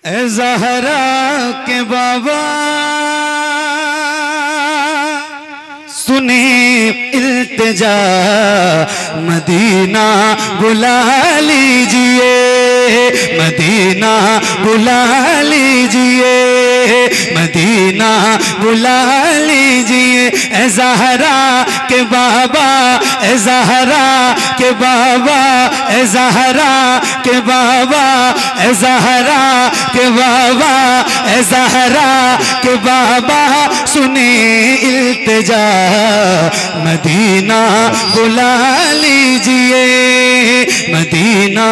ए ज़हरा के बाबा सुने इल्तिजा, मदीना बुला लीजिए, मदीना बुला लीजिए, मदीना बुला लीजिए। ए ज़हरा के बाबा, ए ज़हरा के बाबा, ए ज़हरा के बाबा, ए ज़हरा के बाबा, ए ज़हरा के बाबा सुने इल्तिजा, मदीना बुला लीजिए, मदीना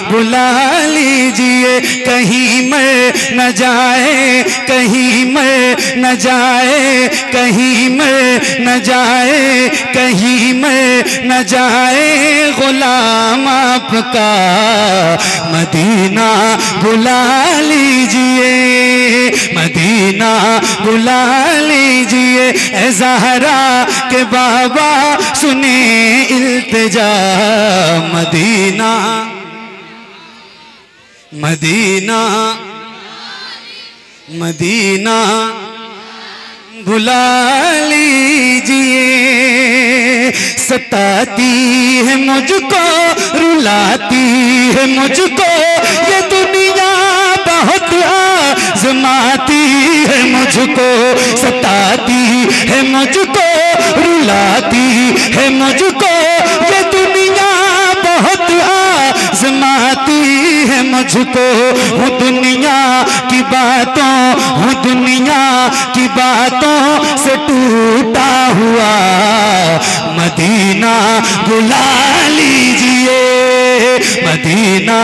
बुला लीजिए। कहीं मर न जाए, कहीं मर न जाए, कहीं मर न जाए, कहीं मर न जाए गुलाम आपका, मदीना बुला लीजिए, मदीना बुला लीजिए। ए ज़हरा के बाबा सुने इल्तिजा, मदीना मदीना मदीना बुला लीजिए। सताती है मुझको, रुलाती है मुझको ये दुनिया, बहुत आज़माती है मुझको, सताती है मुझको, रुलाती है मुझको ये दुनिया, बहुत आज़माती है मुझको। हूँ दुनिया की बातों, हूँ दुनिया की बातों से टूटा हुआ, मदीना बुला लीजिए, मदीना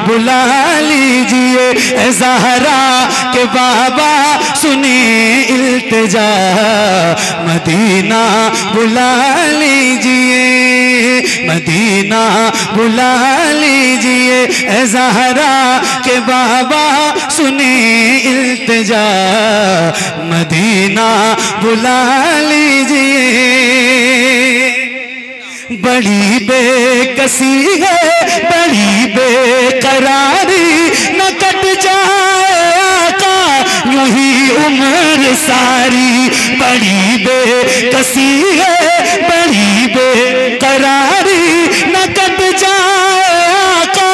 बुला लीजिए। ए ज़हरा के बाबा सुने इल्तिजा, मदीना बुला लीजिए, मदीना बुला लीजिए। ए ज़हरा के बाबा सुने इल्तिजा, मदीना बुला लीजिए। बड़ी बेकसी है, बड़ी बेकरारी, न कट जाए आका यूं ही उम्र सारी। बड़ी बेकसी है, बड़ी बेकरारी, न कट जाए आका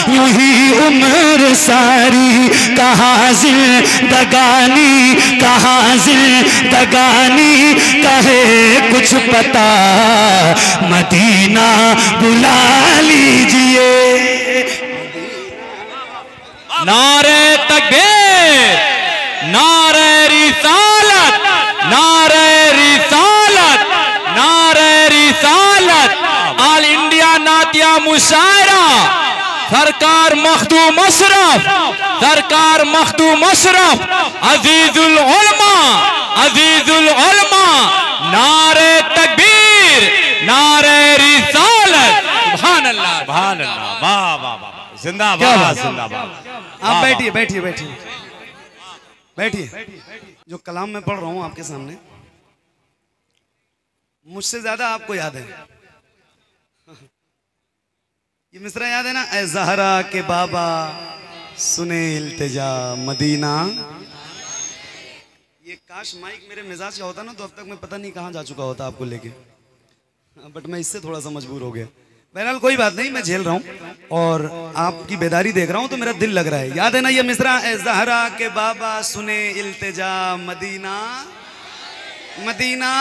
यूं ही उम्र सारी। कहाँ जिंदगानी, कहाँ जिंदगानी, कहे कुछ पता, मदीना बुला लीजिए। नारे तकबीर, नारे रिसालत, नारे रिसालत, नारे रिसालत। ऑल इंडिया नातिया मुशायरा सरकार मखदूम अशरफ, सरकार मखदूम अशरफ, अजीजुल उलमा, अजीजुल उलमा। नारे तकबीर, नारे रिसालत। सुभान अल्लाह, सुभान अल्लाह, वाह वाह वाह, जिंदाबाद जिंदाबाद। आप बैठिए बैठिए बैठिए बैठिए। जो कलाम मैं पढ़ रहा हूं आपके सामने, मुझसे ज्यादा आपको याद है। ये मिसरा याद है ना, ए ज़हरा के बाबा सुने इल्तिजा, मदीना। ये काश माइक मेरे मिजाज का होता ना, तो अब तक मैं पता नहीं कहाँ जा चुका होता आपको लेके, बट मैं इससे थोड़ा सा मजबूर हो गया। बहरहाल कोई बात नहीं, मैं झेल रहा हूँ और आपकी बेदारी देख रहा हूँ तो मेरा दिल लग रहा है। याद है ना ये मिसरा, ए ज़हरा के बाबा सुने इल्तिजा, मदीना मदीना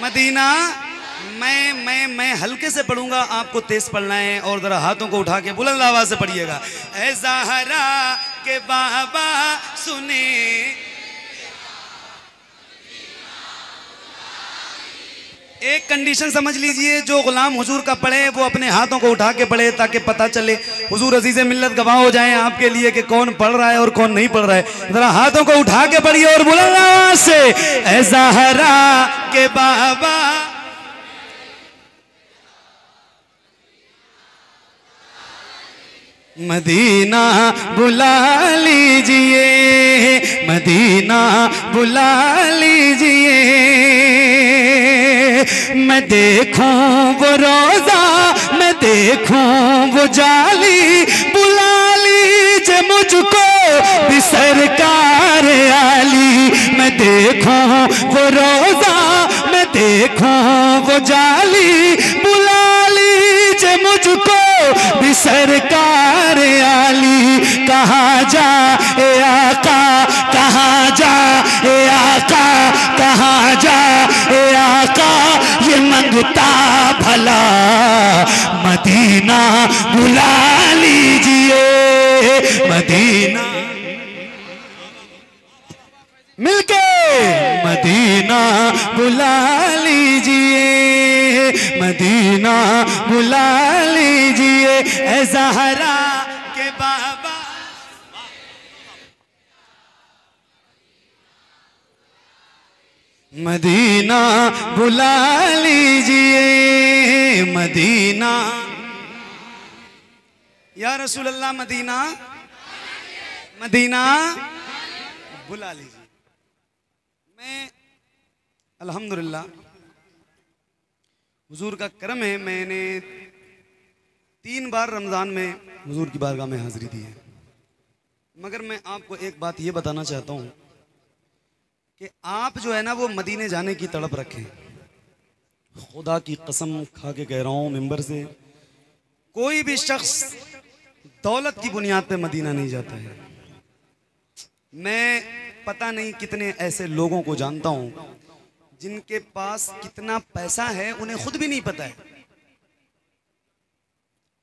मदीना। मैं हल्के से पढ़ूंगा, आपको तेज पढ़ना है और जरा हाथों को उठा के बुलंद आवाज से पढ़िएगा। ए ज़हरा के बाबा सुने, एक कंडीशन समझ लीजिए, जो गुलाम हुजूर का पढ़े वो अपने हाथों को उठा के पढ़े, ताकि पता चले, हुजूर अजीज़े मिल्लत गवाह हो जाएं आपके लिए कि कौन पढ़ रहा है और कौन नहीं पढ़ रहा है। जरा हाथों को उठा के पढ़िए और बुलंद आवाज से, ए ज़हरा के बाबा मदीना बुला लीजिए, मदीना बुला लीजिए। मैं देखूं वो रोजा, मैं देखूं वो जाली, बुला लीजिए मुझको भी सरकार आली, मैं देखूं वो रोजा, मैं देखूं वो जाली, बुला लीजिए मुझको भी सरकार आली। कहाँ जा ए आका, कहाँ जा ए आका, कहाँ जा ए आका, ये मंगता भला मदीना बुला लीजिए, मदीना मिलके मदीना बुला लीजिए, मदीना बुला लीजिए। ए ज़हरा के बाबा मदीना बुला लीजिए, मदीना। या रसूल अल्लाह मदीना, मदीना बुला लीजिए। मैं अल्हम्दुलिल्लाह हुजूर का करम है, मैंने 3 बार रमज़ान में हुजूर की बारगाह में हाज़िरी दी है। मगर मैं आपको एक बात ये बताना चाहता हूँ कि आप जो है ना वो मदीने जाने की तड़प रखें। खुदा की कसम खा के कह रहा हूँ मिंबर से, कोई भी शख्स दौलत की बुनियाद पे मदीना नहीं जाता है। मैं पता नहीं कितने ऐसे लोगों को जानता हूँ जिनके पास कितना पैसा है उन्हें खुद भी नहीं पता है,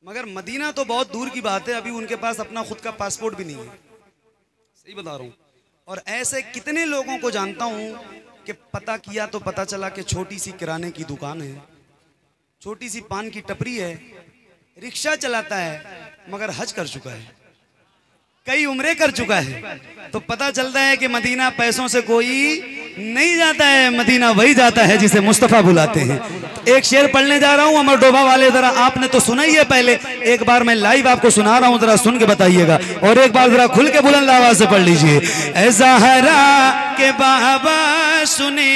मगर मदीना तो बहुत दूर की बात है, अभी उनके पास अपना खुद का पासपोर्ट भी नहीं है। सही बता रहा हूँ। और ऐसे कितने लोगों को जानता हूँ कि पता किया तो पता चला कि छोटी सी किराने की दुकान है, छोटी सी पान की टपरी है, रिक्शा चलाता है, मगर हज कर चुका है, कई उम्रें कर चुका है। तो पता चलता है कि मदीना पैसों से कोई नहीं जाता है, मदीना वही जाता है जिसे मुस्तफ़ा बुलाते हैं। एक शेर पढ़ने जा रहा हूँ अमर डोभा वाले, जरा आपने तो सुना ही है पहले, एक बार मैं लाइव आपको सुना रहा हूँ, जरा सुन के बताइएगा, और एक बार जरा खुल के बुलंद आवाज से पढ़ लीजिए। ऐ ज़हरा के बाबा सुने,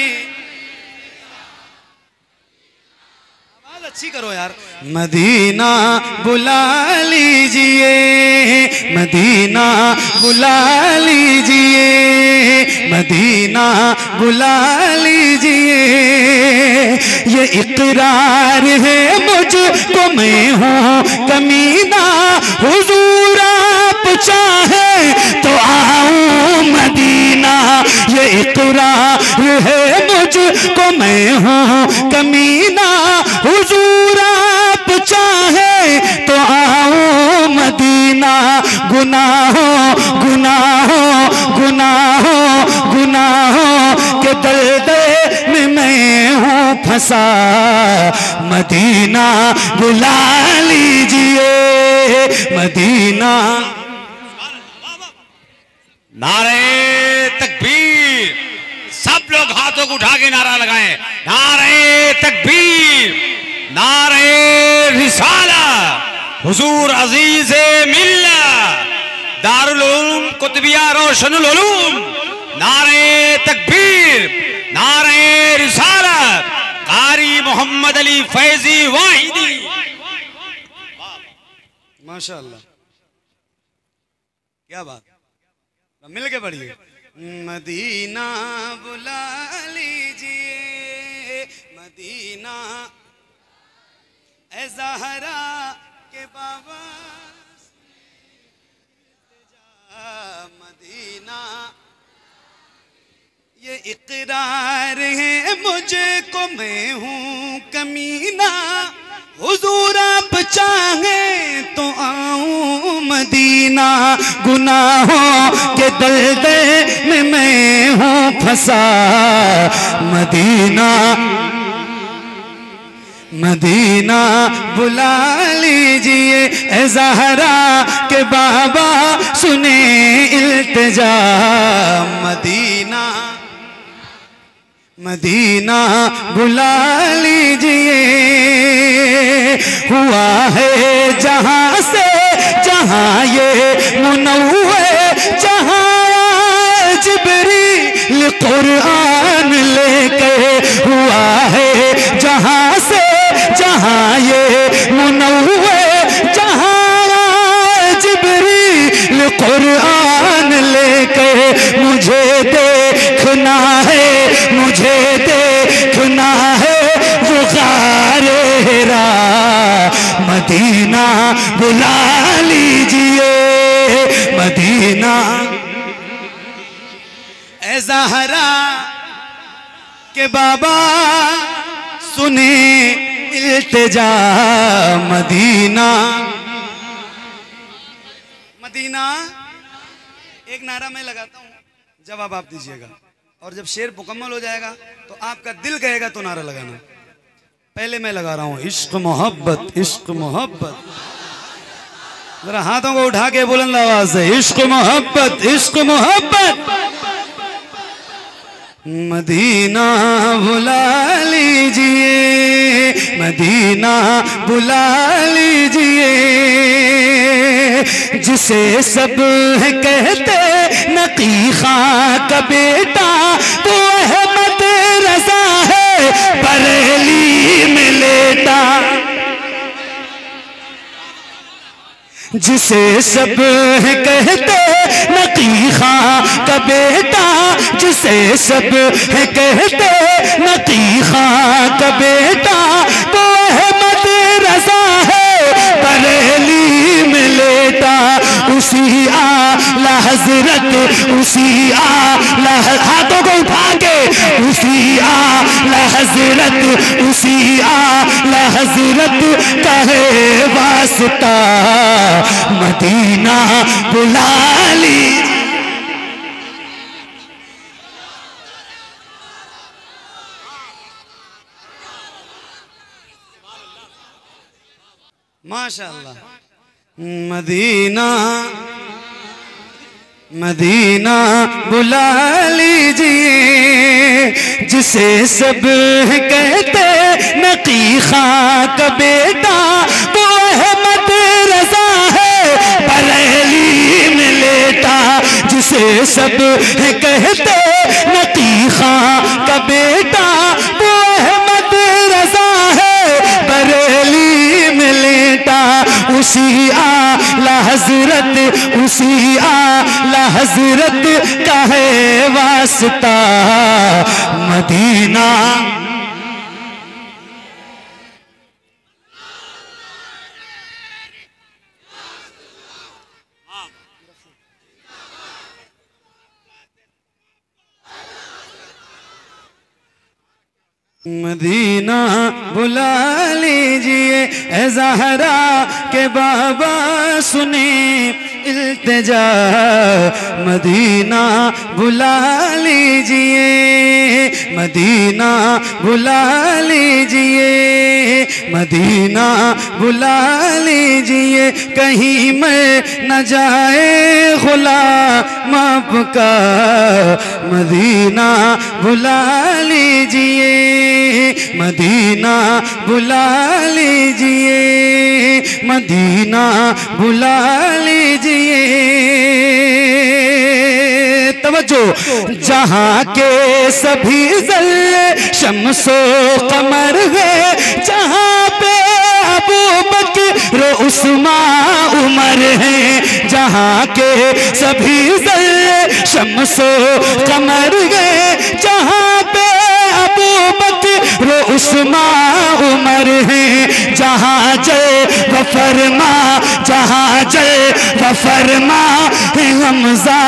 अच्छी करो यार। मदीना बुला लीजिए, मदीना बुला लीजिए, मदीना बुला लीजिए। ये इकरार है मुझको मैं हूँ कमीना, हुजूर आप चाहे तो आऊँ मदीना। ये इकरार है मुझको मैं हूँ कमीना, हुजूर आप चाहे तो आओ मदीना। गुनाहों गुनाहों गुनाहों गुनाहों के दलदल में मैं हूँ फंसा, मदीना बुला लीजिए, मदीना। नारे तकबीर, सब लोग हाथों को उठा के नारा लगाएं। नारे तकबीर, नारे रिसाला, हुजूर अजीज मिल्लत, दारुल उलूम कुतुबिया रोशनुल उलूम। नारे तकबीर, नारे रिसालत, कारी मोहम्मद अली फैजी वाहिदी। माशाअल्लाह, क्या बात, मिल के पढ़िए। मदीना बुला लीजिए, मदीना। ऐ ज़हरा के बाबा मदीना। ये इकरार है मुझको मैं हूँ कमीना, हुजूर आप चाहे तो आऊं मदीना। गुनाहों के दलदल में मैं हूँ फंसा, मदीना मदीना बुला लीजिए। ऐ ज़हरा के बाबा सुने इल्तिजा, मदीना मदीना बुला लीजिए। हुआ है जहाँ से जहाँ ये मुनव्वर, जहाँ जिब्रील कुरान लेके। हुआ है जहाँ से जहाँ ये मुनव्वर, जहाँ जिब्रील कुरान मदीना, ए ज़हरा के बाबा सुने इल्तिजा मदीना। मदीना एक नारा मैं लगाता हूँ, जवाब आप दीजिएगा, और जब शेर मुकम्मल हो जाएगा तो आपका दिल कहेगा तो नारा लगाना। पहले मैं लगा रहा हूँ, इश्क मोहब्बत, इश्क मोहब्बत। जरा हाथों को उठा के बुलंद आवाज से, इश्क मोहब्बत, इश्क मोहब्बत। मदीना बुला लीजिए, मदीना बुला लीजिए, जिसे सब कहते नकी खां का बेटा, तो अहमद रजा है बरेली में लेटा। जिसे सब कहते नकी खां का बेटा, जिसे सब कहते नकी खां का बेटा, तो अहमद रजा है बरेली में लेटा। उसी आला हजरत, उसी आला, हाथों को उठा के, उसी आला हजरत, उसी आला हजरत का है वास्ता, मदीना बुला ली। माशाअल्लाह। मदीना, मदीना बुला लीजिए, जिसे सब कहते नकी खां का बेटा, तो अहमद रजा है बरेली में लेटा। जिसे सब कहते नकी खां का बेटा, तो अहमद रजा है बरेली में लेटा। उसी आला हजरत, उसी आला हजरत का है वास्ता, मदीना। मदीना बुला लीजिए, ए ज़हरा के बाबा सुने इल्तिजा, मदीना बुला लीजिए, मदीना बुला लीजिए, मदीना बुला लीजिए, कहीं मैं न जाए गुलाम आपका, मदीना बुला लीजिए, मदीना बुला लीजिए, मदीना बुला लीजिए। तवज्जो, जहाँ के सभी ज़र्रे शम्सो कमर है, जहाँ पे अबू बकर उस्मान उमर है, जहाँ के सभी ज़र्रे शम्सो कमर है, जहाँ पे अबू बकर उस्मान उमर है, जहाँ जय वफरमा, जहाँ जय वफरमा है हमजा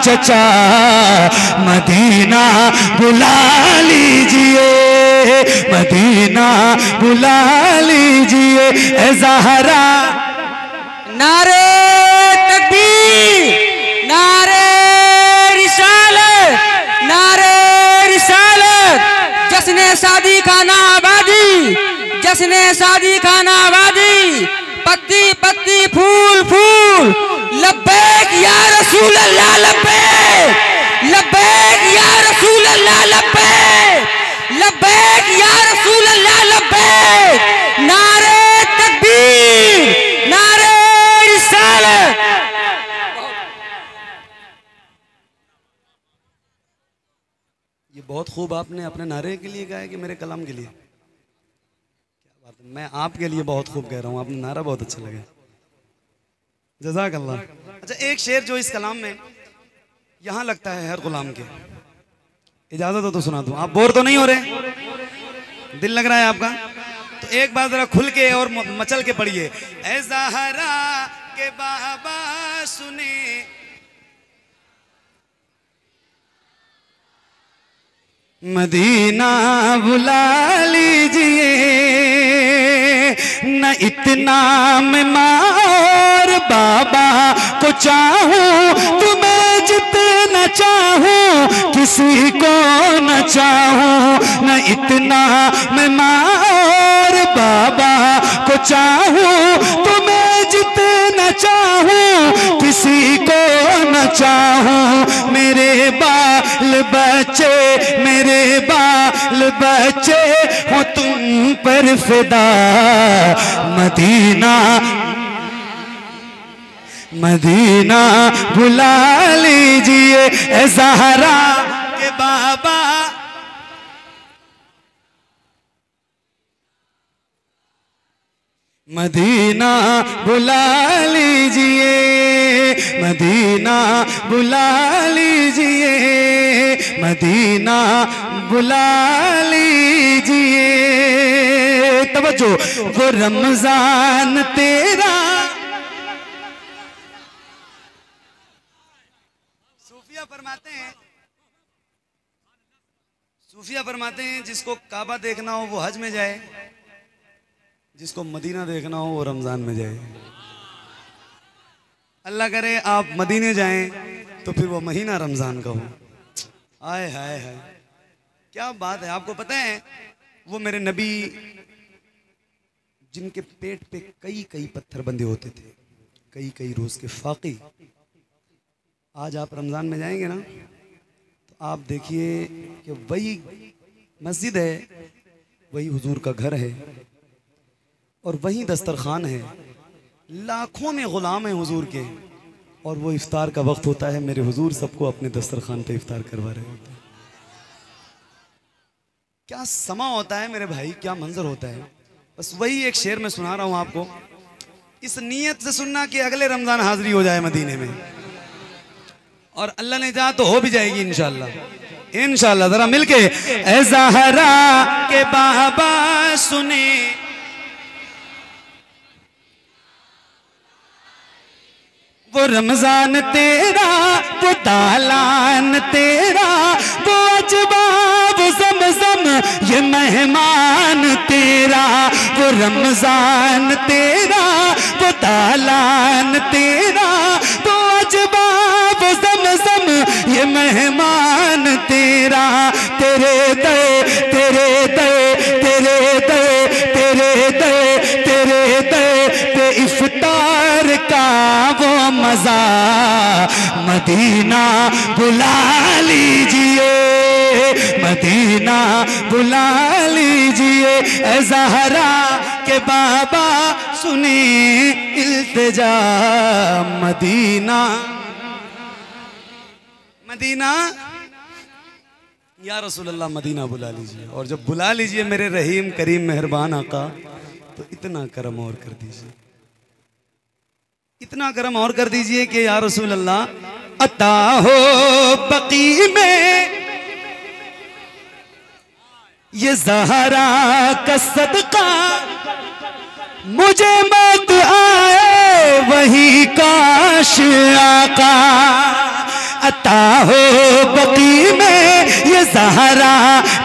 चचा, मदीना बुला लीजिए, मदीना बुला लीजिए, ए ज़हरा। नारे तकबीर, नारे रिसालत, नारे रिसालत। जश्न शादी खाना आबादी, जश्न शादी खाना आबादी, पत्ती पत्ती फूल फूल, लब्बैक या रसूल अल्लाह लब्बैक, लब्बैक या रसूल अल्लाह लब्बैक, लब्बैक या रसूल अल्लाह लब्बैक। नारे तकबीर, नारे रिसालत। ये बहुत खूब आपने अपने नारे के लिए गाया कि मेरे कलाम के लिए? क्या बात है, मैं आपके लिए बहुत खूब कह रहा हूँ, आपने नारा बहुत अच्छा लगा, जज़ाकल्लाह। अच्छा, एक शेर जो इस कलाम में यहाँ लगता है हर गुलाम के, इजाजत हो तो सुना दूं, आप बोर तो नहीं हो रहे? दिल लग रहा है आपका? तो एक बार जरा खुल के और मचल के पढ़िए, ऐ ज़हरा के बाबा सुने मदीना बुला लीजिए, न इतना मैं माँ और बाबा को चाहूं, तुम्हें जितना चाहूं किसी को न चाहूं, न इतना मैं माँ और बाबा को चाहूं, तुम्हें जितना चाहूं किसी को न चाहूं। मेरे बाल बच्चे, मेरे बाल बच्चे हो तुम पर फिदा, मदीना मदीना बुला लीजिए ए ज़हरा के बाबा। मदीना बुला लीजिए, मदीना बुला लीजिए, मदीना बुला लीजिए। तवज्जो, वो रमजान तेरा, सूफिया फरमाते हैं जिसको काबा देखना हो वो हज में जाए, जिसको मदीना देखना हो वो रमजान में जाए। अल्लाह करे आप मदीने जाएं तो फिर वो महीना रमजान का हो। आए हाय हाय क्या बात है। आपको पता है वो मेरे नबी जिनके पेट पे कई कई पत्थर बंधे होते थे, कई कई रोज के फाकी, आज आप रमजान में जाएंगे ना तो आप देखिए कि वही मस्जिद है, वही हुजूर का घर है और वही दस्तरखान है, लाखों में गुलाम हैं हुजूर के, और वो इफ्तार का वक्त होता है, मेरे हुजूर सबको अपने दस्तरखान पे इफ्तार करवा रहे होते हैं। क्या समा होता है मेरे भाई, क्या मंजर होता है। बस वही एक शेर में सुना रहा हूं आपको, इस नीयत से सुनना कि अगले रमजान हाजिरी हो जाए मदीने में, और अल्लाह ने चाहा तो हो भी जाएगी इंशाअल्लाह इंशाअल्लाह। जरा मिलके ए ज़हरा के बाबा सुने, वो रमजान तेरा, वो दालान तेरा, वो अजबा, वो ज़मज़म, ये मेहमान तेरा। वो रमजान तेरा, वो दालान तेरा, वो अजबा, वो ज़मज़म, ये मेहमान तेरा। तेरे दे, तेरे दे, तेरे दे, तेरे दे, तेरे दे पे इफ्तार का वो मजा, मदीना बुला लीजिए, मदीना बुला लीजिए ए ज़हरा के बाबा सुनी इल्तिजा। मदीना मदीना या रसूल अल्लाह मदीना बुला लीजिए, और जब बुला लीजिए मेरे रहीम करीम मेहरबान आका तो इतना करम और कर दीजिए, इतना करम और कर दीजिए कि या रसूल अल्लाह अता हो बकी में ये ज़हरा का सदका, मुझे मौत आए वही काश आका। अता हो बकी में ये ज़हरा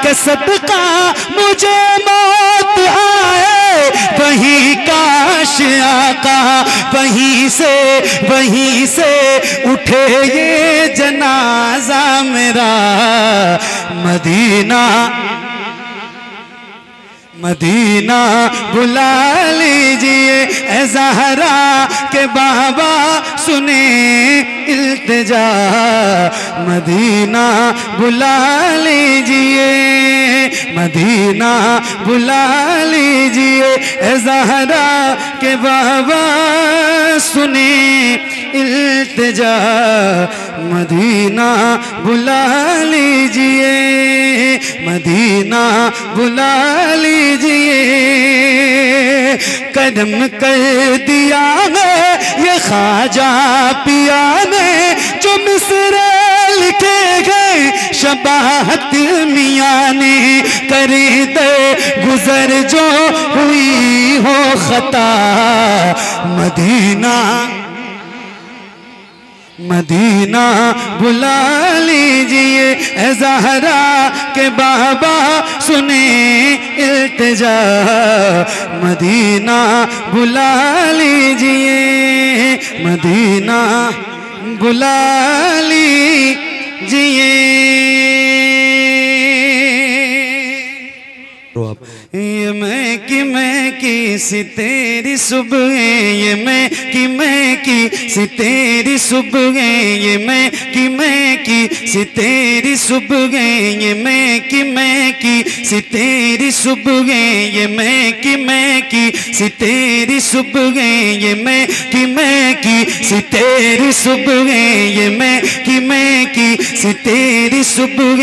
का सदका, मुझे मौत आए वही काश आका। वहीं से उठे ये जनाजा मेरा, मदीना मदीना बुला लीजिए ए ज़हरा के बाबा सुने इल्तिजा। मदीना बुला लीजिए, मदीना बुला लीजिए ए ज़हरा के बाबा सुने इल्तिजा। मदीना बुला लीजिए, मदीना बुला लीजिए। कदम कर दिया है ये ख्वाजा पिया ने, जो मिसरे लिखे गए शबाहत मियाँ ने। करे दे गुजर जो हुई हो खता, मदीना मदीना बुला लीजिए ए ज़हरा के बाबा सुने इल्तिजा, मदीना बुला लीजिए, मदीना बुला लीजिए। ये मैं की सी तेरी सुबह, ये मैं की सी तेरी सुबह, ये मैं की सी तेरी सुबह, ये मैं की सी तेरी सुबह, ये मैं की सी तेरी सुबह, ये मैं की सी तेरी सुबह, ये मैं की सी तेरी सुबह,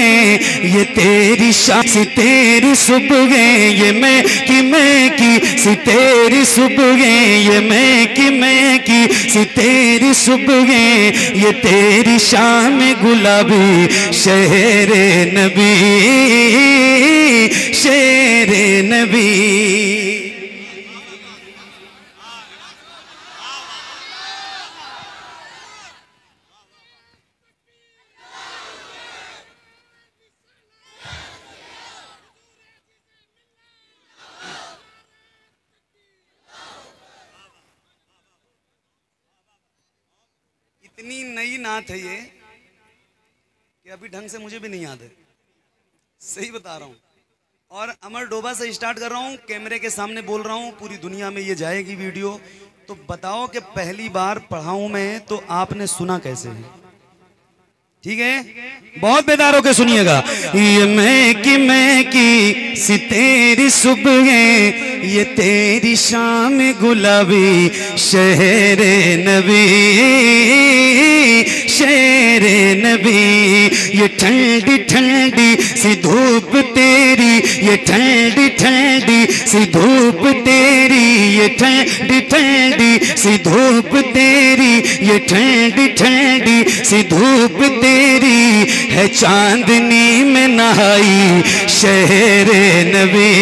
ये तेरी शान सी तेरी सुबह, ये मैं की सी तेरी सुबह, ये मैं की सी तेरी सुबह, ये तेरी शाम गुलाबी शेरे नबी, शेरे नबी। इतनी नई नात है ये कि अभी ढंग से मुझे भी नहीं याद है, सही बता रहा हूँ। और अमर डोबा से स्टार्ट कर रहा हूँ, कैमरे के सामने बोल रहा हूँ, पूरी दुनिया में ये जाएगी वीडियो। तो बताओ कि पहली बार पढ़ाऊँ मैं तो आपने सुना कैसे है? ठीक है, बहुत बेदार होकर सुनिएगा। ये मैं की सी तेरी सुबह, ये तेरी शाम गुलाबी शहरे नबी, शहरे नबी। ये ठंडी ठंडी सी धूप तेरी, ये ठंडी ठंडी सी धूप तेरी, ये ठंडी ठंडी सी धूप तेरी, ये ठंडी ठंडी सी धूप तेरी है चांदनी में नहाई शहरे नबी,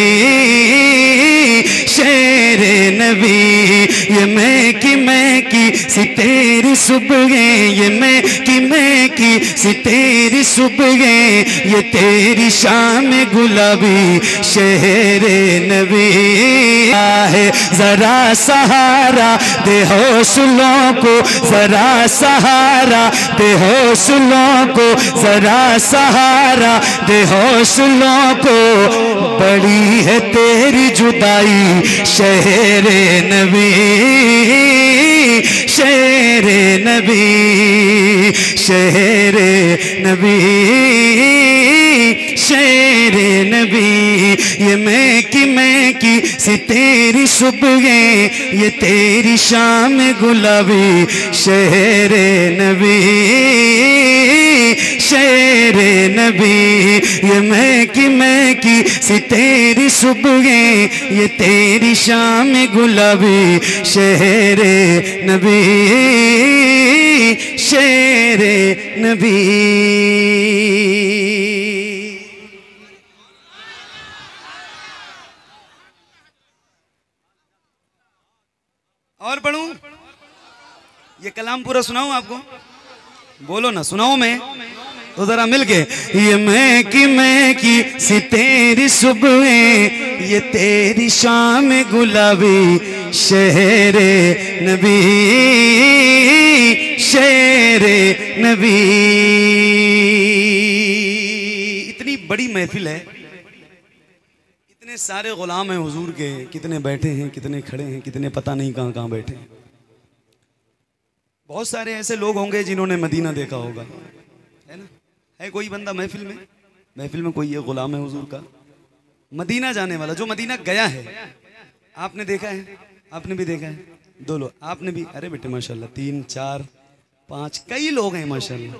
शहरे नबी। ये मैं की सी तेरी सुबह, ये मैं की सी तेरी सुबह, ये तेरी शाम गुलाबी शहरे नबी। है जरा सहारा दे हौसलों को, जरा सहारा दे हौसलों को, जरा सहारा दे हौसलों को। बड़ी है तेरी जुदाई शहरे नबी, शहरे नबी, शहरे नबी, शहरे नबी। ये मैं की सी तेरी सुबह, ये तेरी शाम गुलाबी शहरे नबी, शहरे नबी। ये मैं की सी तेरी सुबह, ये तेरी शाम गुलाबी शहरे नबी, शहरे नबी। और पढ़ूं? ये कलाम पूरा सुनाऊं आपको? बोलो ना, सुनाऊं मैं तो जरा मिलके। ये मैं की सी तेरी सुबह, ये तेरी शाम गुलाबी शहरे नबी, शहरे नबी। इतनी बड़ी महफिल है, इतने सारे गुलाम हैं हुजूर के, कितने बैठे हैं, कितने खड़े हैं, कितने पता नहीं कहाँ कहाँ बैठे हैं। बहुत सारे ऐसे लोग होंगे जिन्होंने मदीना देखा होगा, है ना? है कोई बंदा महफिल में? महफिल में कोई ये गुलाम है हुजूर का, मदीना जाने वाला, जो मदीना गया है। आपने देखा है? आपने भी देखा है? दो लोग आपने भी? अरे बेटे माशाल्लाह, 3 4 5 कई लोग हैं माशाल्लाह।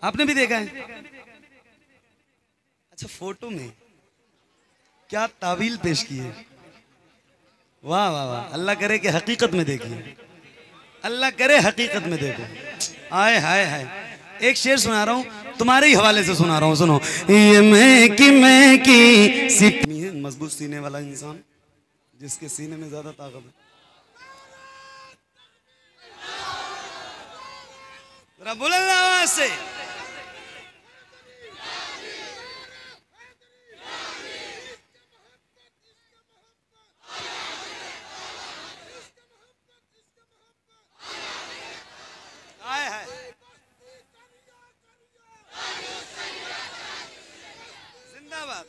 आपने भी देखा है? अच्छा, फोटो में क्या तावील पेश की है। वाह वाह वाह, अल्लाह करे कि हकीकत में देखिए, अल्लाह करे हकीकत में देखो। आए हाय हाय। एक शेर सुना रहा हूँ, तुम्हारे ही हवाले से सुना रहा हूँ, सुनो। ये मैं की सिपनी है, मजबूत सीने वाला इंसान, जिसके सीने में ज्यादा ताकत है। जरा बुलंद आवाज से। हाय हाय, जिंदाबाद।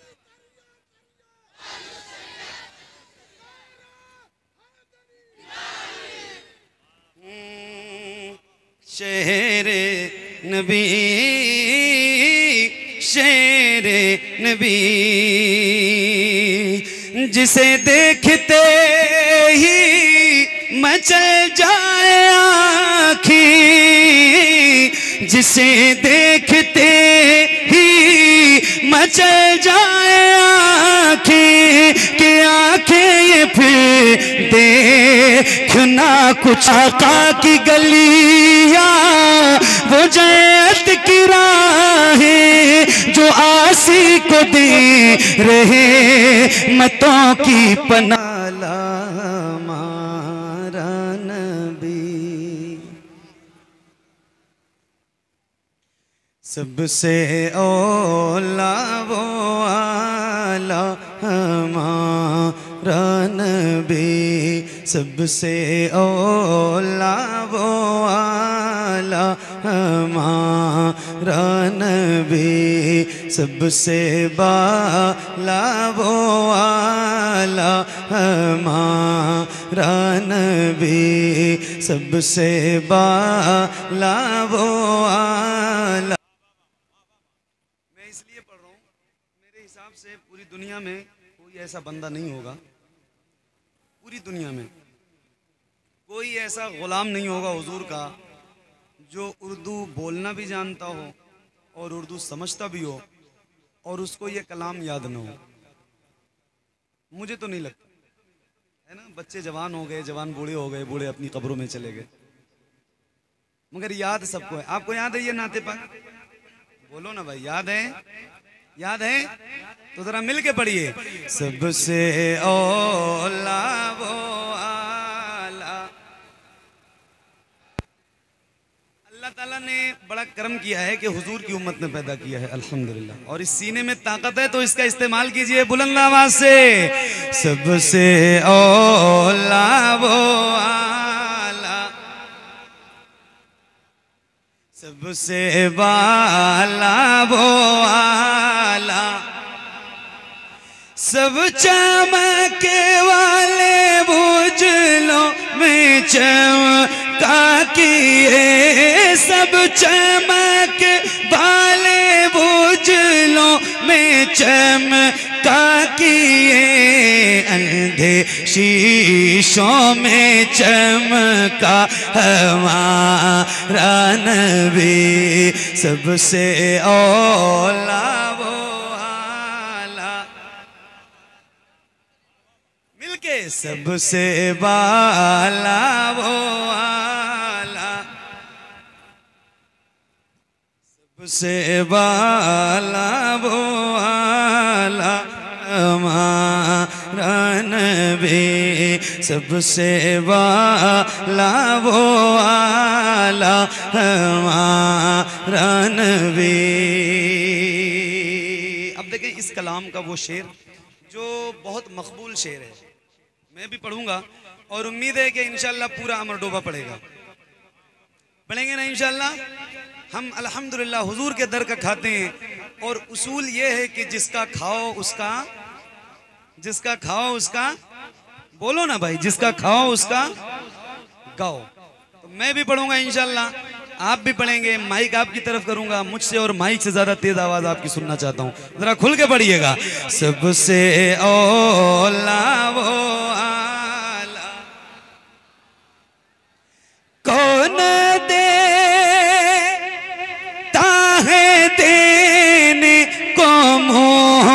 शेरे नबी, शेरे नबी, जिसे देखते ही मचल जाए आँखें, जिसे देखते ही मचल जाए आँखें, कि आँखें ये फिर देखना कुछ आका की गलियां, वो जन्नत की राहें जो आसी को दे रहे मतों की पनाला हमारा नबी। सबसे औला वो आला हमारा नबी, सबसे औला वो आला हमारा नबी, सबसे बाला वो आला हमारा नबी, सबसे बाला वो आला। मैं इसलिए पढ़ रहा हूँ, मेरे हिसाब से पूरी दुनिया में कोई ऐसा बंदा नहीं होगा, पूरी दुनिया में कोई ऐसा गुलाम नहीं होगा हुजूर का जो उर्दू बोलना भी जानता हो और उर्दू समझता भी हो और उसको ये कलाम याद ना हो। मुझे तो नहीं लगता, है ना। बच्चे जवान हो गए, जवान बूढ़े हो गए, बूढ़े अपनी कब्रों में चले गए, मगर याद सबको है। आपको याद है ये नाते पाक? बोलो ना भाई, याद है? याद है तो जरा मिल के पढ़िए। सबसे औला वो आला। अल्लाह ताला ने बड़ा करम किया है कि हुजूर की उम्मत में पैदा किया है, अल्हम्दुलिल्लाह। और इस सीने में ताकत है तो इसका इस्तेमाल कीजिए बुलंद आवाज से। सबसे औला वो आला, सबसे बाला वो आला, सब चमके वाले बुझलों में चमका किए, सब चमके वाले बुझलों में चमका किए, अंधे शीशों में चमका हमारा नबी, सबसे औला वो आला। मिलके सबसे बाला वो आला, सबसे बाला वो आला हमारा नबी, सबसे बाला वो आला हमारा नबी। अब देखें इस कलाम का वो शेर जो बहुत मकबूल शेर है, मैं भी पढ़ूंगा और उम्मीद है कि इंशाल्लाह पूरा अमर डोबा पड़ेगा। पढ़ेंगे ना इंशाल्लाह। हम अल्हम्दुलिल्लाह हुजूर के दर का खाते हैं और उसूल ये है कि जिसका खाओ उसका, जिसका खाओ उसका, बोलो ना भाई, जिसका खाओ उसका गाओ। तो मैं भी पढ़ूंगा इंशाल्लाह, आप भी पढ़ेंगे, माइक आपकी तरफ करूंगा, मुझसे और माइक से ज्यादा तेज आवाज आपकी सुनना चाहता हूं, जरा खुल के पढ़िएगा। सबसे औला वो आला, कौन देता है देने को मोह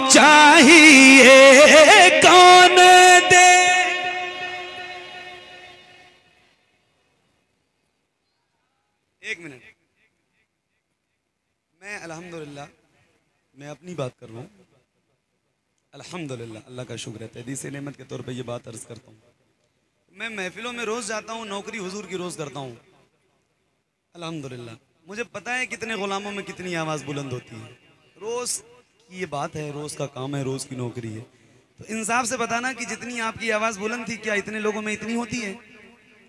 चाहिए, कौन दे। एक मिनट, मैं अल्हम्दुलिल्लाह, मैं अपनी बात कर रहा हूँ। अल्हम्दुलिल्लाह, अल्लाह का शुक्र है, तहदीस नेमत के तौर पे ये बात अर्ज करता हूँ। मैं महफिलों में रोज जाता हूँ, नौकरी हुजूर की रोज करता हूँ। अल्हम्दुलिल्लाह। मुझे पता है कितने गुलामों में कितनी आवाज़ बुलंद होती है। रोज़ की ये बात है, रोज़ का काम है, रोज़ की नौकरी है। तो इंसाफ से बताना कि जितनी आपकी आवाज़ बुलंद थी, क्या इतने लोगों में इतनी होती है?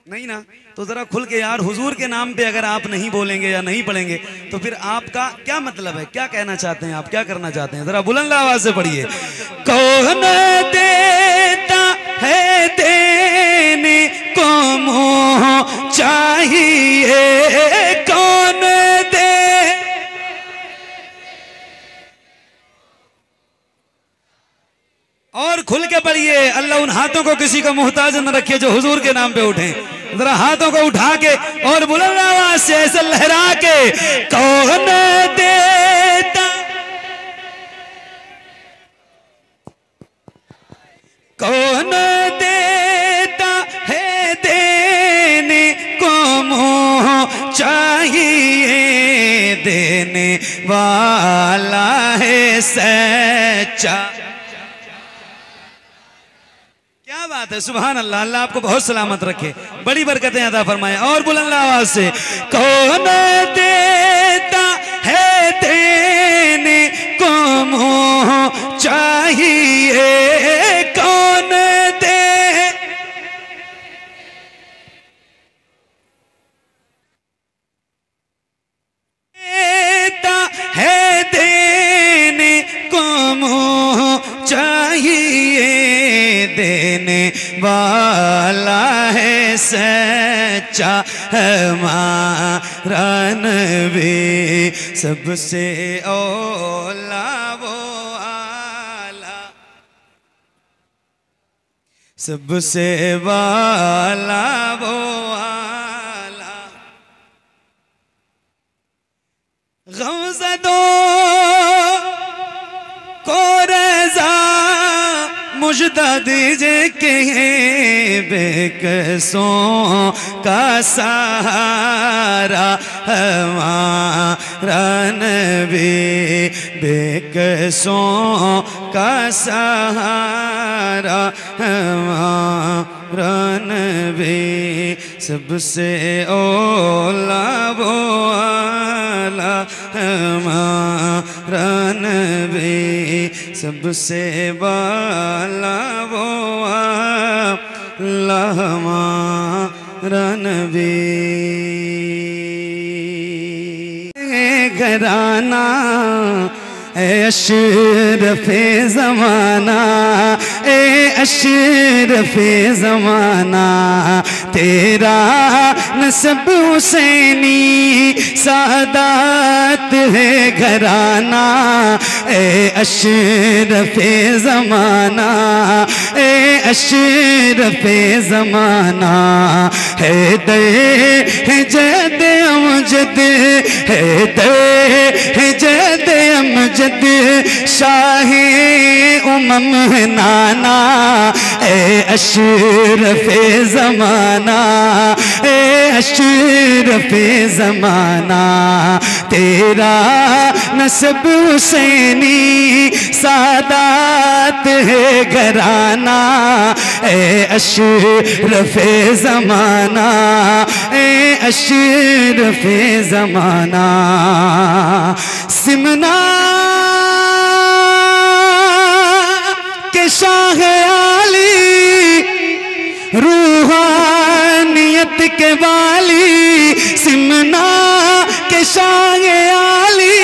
नहीं ना। तो ज़रा खुल के यार, हुजूर के नाम पे अगर आप नहीं बोलेंगे या नहीं पढ़ेंगे तो फिर आपका क्या मतलब है? क्या कहना चाहते हैं आप? क्या करना चाहते हैं? ज़रा बुलंद आवाज़ से पढ़िए। कौन देता है देने को मोह चाहिए, कौन दे। और खुल के पढ़िए, अल्लाह उन हाथों को किसी का मोहताज न रखे जो हुजूर के नाम पे उठे। जरा हाथों को उठा के और बुलंद आवाज से ऐसे लहरा के, कौन देता, कौन देता है देने को मोह चाहिए, देने वाला है सच्चा। क्या बात है, सुभान अल्लाह। अल्लाह आपको बहुत सलामत रखे, बड़ी बरकतें अता फरमाए। और बुलंद आवाज से, कौन देता है देने को मोह चाहिए, कौन दे। देता है देने को मोह चाहिए, देने वाला है सच्चा हमारा नबी, सबसे औला वो आला, सबसे वाला वो आला। गमज़दों को रज़ा मुझदा दीजिए कि बेकसों का सहारा हमारा नबी, बेकसों का सहारा हमारा नबी, सबसे औला वो आला हमारा नबी, सबसे वाला वो आला हमारा नबी। घराना ए अशरफे ज़माना, ए अशरफे ज़माना, तेरा नस्ब हुसैनी सादात है घराना, ए अशरफे ज़माना, ए अशरफे ज़माना, है दे है जद अमजद, है दे है जद अमजद, शाहे उमम नाना, ए अशरफे ज़माना, ए अशरफे ज़माना, तेरा नस्ब हुसैनी सादात है घराना, ए अशरफे ज़माना, ए अशरफे ज़माना। सिमना के शाह आली, रूहानियत के वाली, सिमना के शाह आली,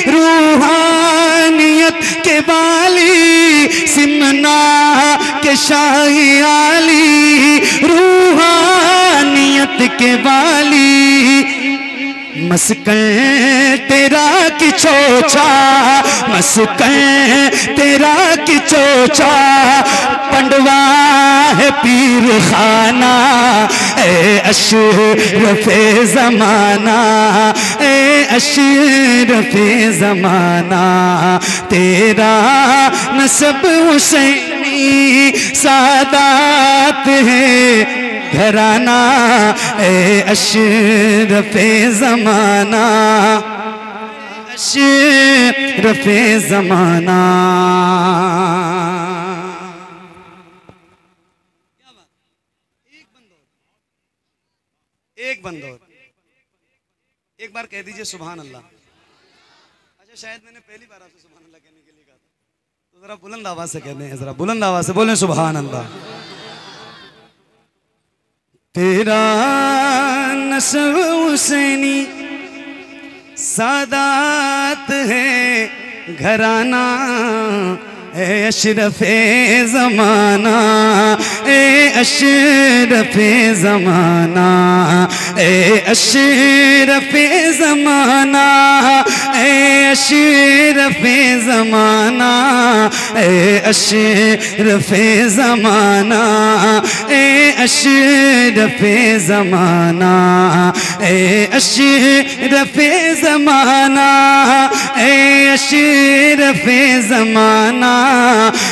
रूहानियत के वाली, सिमना के शाह आली, रूहानियत के वाली, मस्कन तेरा की चोचा, मस्कन तेरा की चोचा, पंडवा है पीर खाना, ए अशरफे ज़माना, ए अशरफे ज़माना, तेरा नस्ब हुसैनी सादात है घराना, ए अशरफे ज़माना, अशरफे ज़माना। एक बंद और एक बार कह दीजिए सुभान अल्लाह। अच्छा, शायद मैंने पहली बार आपसे सुभान अल्लाह कहने के लिए कहा था, तो जरा बुलंद आवाज से कहते हैं, जरा बुलंद आवाज से बोलें सुभान अल्लाह। तेरा नस्ब हुसैनी सादात है घराना, ए अशरफे ज़माना, ए अशरफे ज़माना, ए अशरफे ज़माना, ए अशरफे ज़माना, ए अशरफे ज़माना, ए अशरफे ज़माना, ए अशरफे ज़माना, ए अशरफे ज़माना,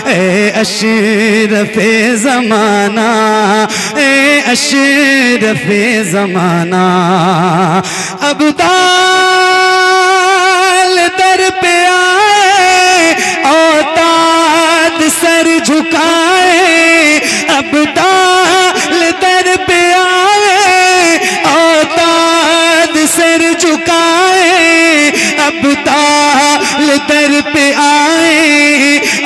ए अशरफे ज़माना, ए अशरफे ज़माना। अब ताल दर पे आए औताद सर झुकाए, अब ताल दर पे आए औताद सर झुकाए, अब ताल दर पे आए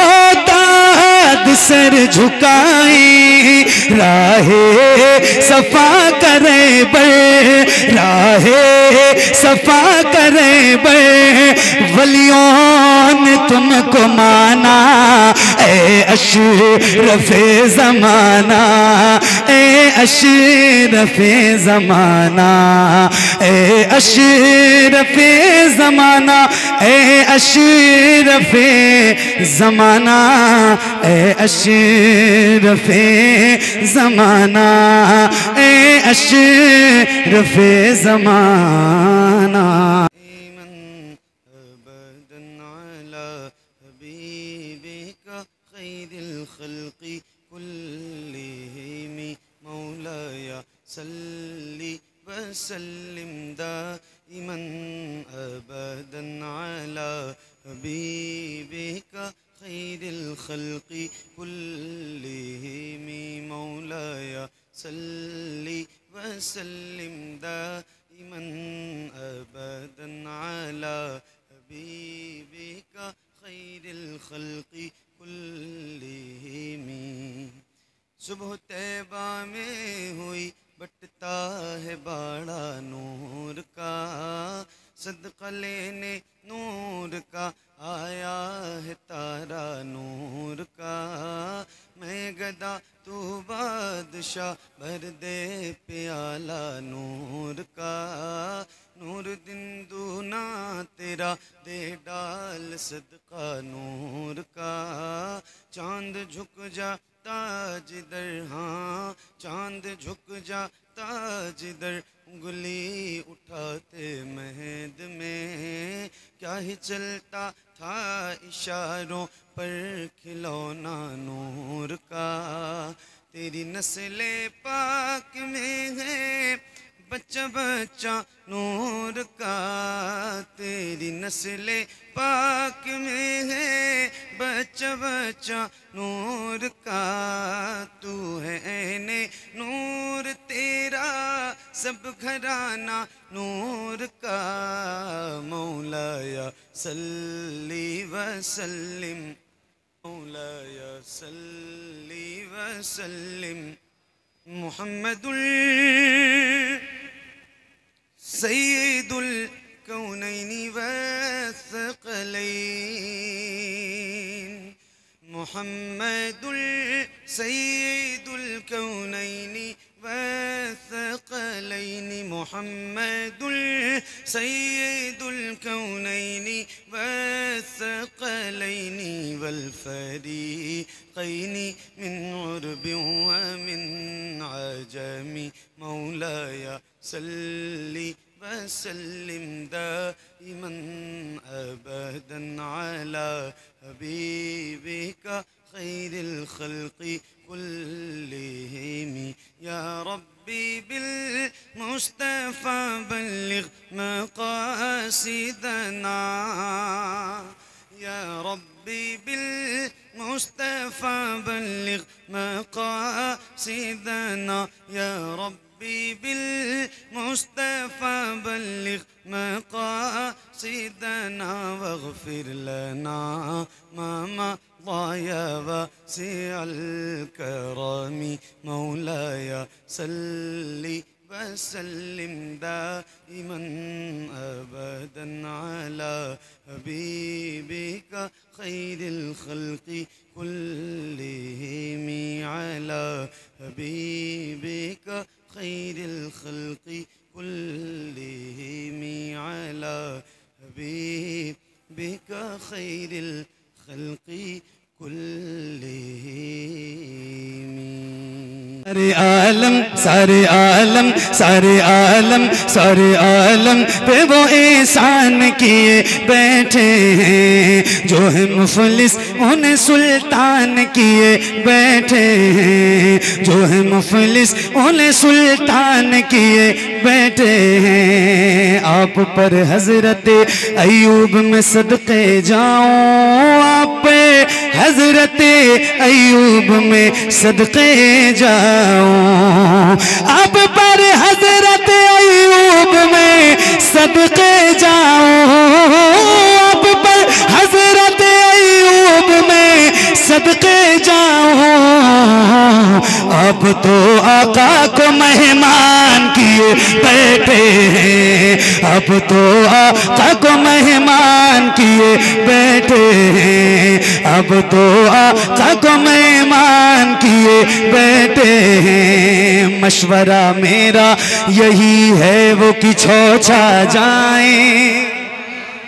औताद सर झुकाए, राहे सफा करे बर, राहे सफा करे बर, वलियों ने तुमको माना, ए अशरफे ज़माना, ए अशरफे ज़माना, ए अशरफे ज़माना, ए अशरफे ज़माना, ए अशरफे ज़माना, ए अशरफे ज़माना। सल्ली वसल्लिम दाइमन अबदन अला हबीबिका खैरिल खल्क़ि कुल्लिहिम मौलाया सल्ली वसल्लिम दाइमन अबदन अला हबीबिका खैरिल खल्क़ि कुल्लिहिम। सुबह तैबा में हुई बटता है बाड़ा नूर का, सदका लेने नूर का आया है तारा नूर का। मैं गदा तू बादशाह भर दे प्याला नूर का, नूर दिन दूना तेरा दे डाल सदका नूर का। चांद झुक जा जिधर, हाँ चांद झुक जाता जिधर, उंगली उठाते महद में क्या ही चलता था इशारों पर खिलौना नूर का। तेरी नस्ले पाक में है बच्चा बच्चा नूर का, तेरी नस्ले पाक में है बच्चा बच्चा नूर का। तू है ऐने नूर तेरा सब घराना नूर का। मौलाया सल्ली वसल्लिम, मौलाया सल्ली वसल्लिम। मुहम्मदुल सय्यदुल कौनैनि वस्सक़लैन, मुहम्मदुल सय्यदुल कौनैनि वस्सक़लैन, मुहम्मदुल सय्यदुल कौनैनि वस्सक़लैन वल फ़रीक़ैनि मिन उर्बिन व मिन अजमी। मौलाया सल्ली वसल्लिम दाइमन अबदन अला हबीबिका खैरिल खल्क़ि कुल्लिहिम। या रब्बी बिल मुस्तफ़ा बल्लिग़ मक़ासिदना, या रब्बी बिल मुस्तफ़ा बल्लिग़ मक़ासिदना, या रब्बी हबीबिल मुस्तफ़ा बल्लिग मक़ासिदना वग़फ़िर लना मा मज़ा वसिअल करमी मौलाया सल्ली वसल्लिम दाइमन अबदन अला हबीबिका खैरिल खल्क़ि कुल्लिहिम अला हबीबिका खैरिल खल्क़ि कुल्लिहिम अला हबीबिका खैरिल खल्क़ि कुल्लिहिम। सारे आलम सारे आलम सारे आलम सारे आलम पे वो एहसान किए बैठे हैं, जो है मुफलिस उन्हें सुल्तान किए बैठे हैं, जो है मुफलिस उन्हें सुल्तान किए बैठे हैं। आप पर हजरत अयूब में सदके जाऊं, आप पे हजरत अयूब में सदके जाऊं, अब पर हजरत अयूब में सदके जाऊं, अब पर हजरत अयूब में सदके जाऊं। अब तो आका को मेहमान किए बैठे हैं, अब तो आका को मेहमान किए बैठे हैं, अब तो आका को मेहमान किए बैठे हैं। मशवरा मेरा यही है वो कि छा जाए,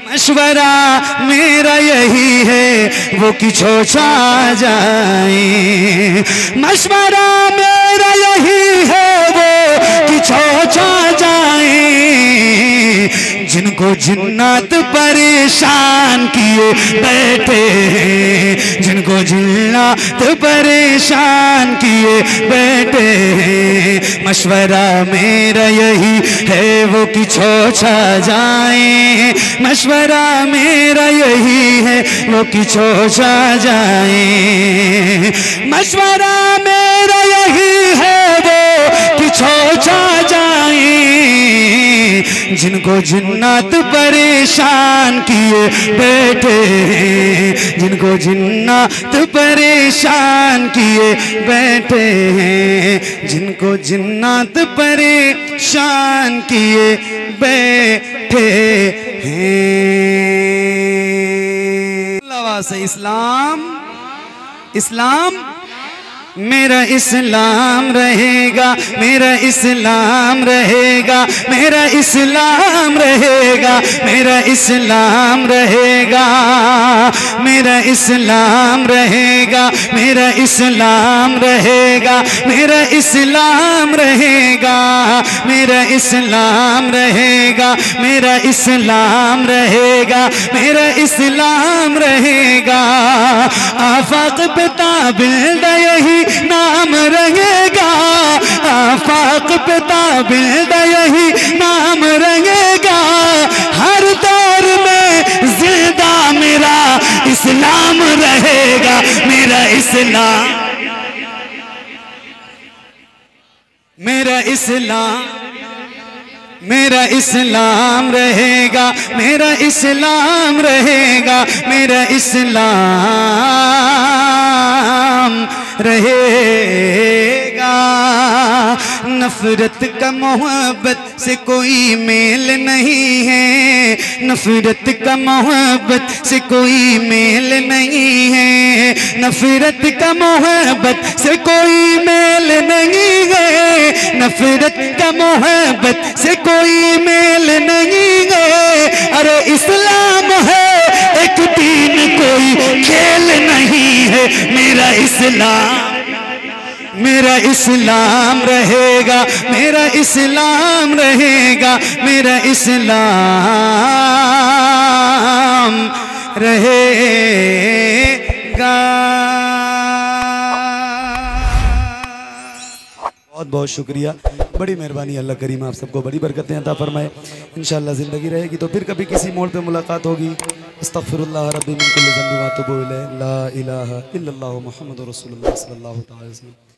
मशवरा मेरा यही है वो कि छा जाए, मशवरा मेरा यही है वो कि छा जाए। जिनको जिन्नात परेशान किए बैठे हैं, जिनको जिन्नात परेशान किए बैठे हैं, मशवरा मेरा यही है वो कि छा जाए, मशवरा मेरा यही है वो कि छा जाए, मशवरा मेरा यही है वो कि छा जाए। जिनको जिन्नात परेशान किए बैठे हैं, जिनको जिन्नात परेशान किए बैठे हैं, जिनको जिन्नात परेशान किए बैठे हैं। लवासे इस्लाम इस्लाम मेरा इस्लाम रहेगा, मेरा इस्लाम रहेगा, मेरा इस्लाम रहेगा, मेरा इस्लाम रहेगा, मेरा इस्लाम रहेगा, मेरा इस्लाम रहेगा, मेरा इस्लाम रहेगा, मेरा इस्लाम रहेगा, मेरा इस्लाम रहेगा, मेरा इस्लाम रहेगा। आफाक पे ताबिल्दा यही नाम रहेगा, आफाक पे ताबिल्दा यही नाम रहेगा। हर दौर में जिंदा मेरा इस्लाम रहेगा, मेरा इस्लाम, मेरा इस्लाम, मेरा इस्लाम रहेगा, मेरा इस्लाम रहेगा, मेरा इस्लाम रहेगा। नफरत का मोहब्बत से कोई मेल नहीं है, नफरत का मोहब्बत से कोई मेल नहीं है, नफरत का मोहब्बत से कोई मेल नहीं है, नफरत का मोहब्बत से कोई मेल नहीं है। अरे इस्लाम है एक दीन, कोई खेल नहीं है, मेरा इस्लाम, मेरा इस्लाम रहेगा, मेरा इस्लाम रहेगा, मेरा इस्लाम रहेगा। बहुत बहुत शुक्रिया, बड़ी मेहरबानी। अल्लाह करीम आप सबको बड़ी बरकतें अता फरमाए। इंशाअल्लाह ज़िंदगी रहेगी तो फिर कभी किसी मोड़ पे मुलाकात होगी। अस्तग़फिरुल्लाह रब्बी मिन कुल्लि ज़ंबि व अतूबु इलैह। ला इलाहा इल्लल्लाहु मुहम्मदुर रसूलुल्लाह सल्लल्लाहु अलैहि वसल्लम।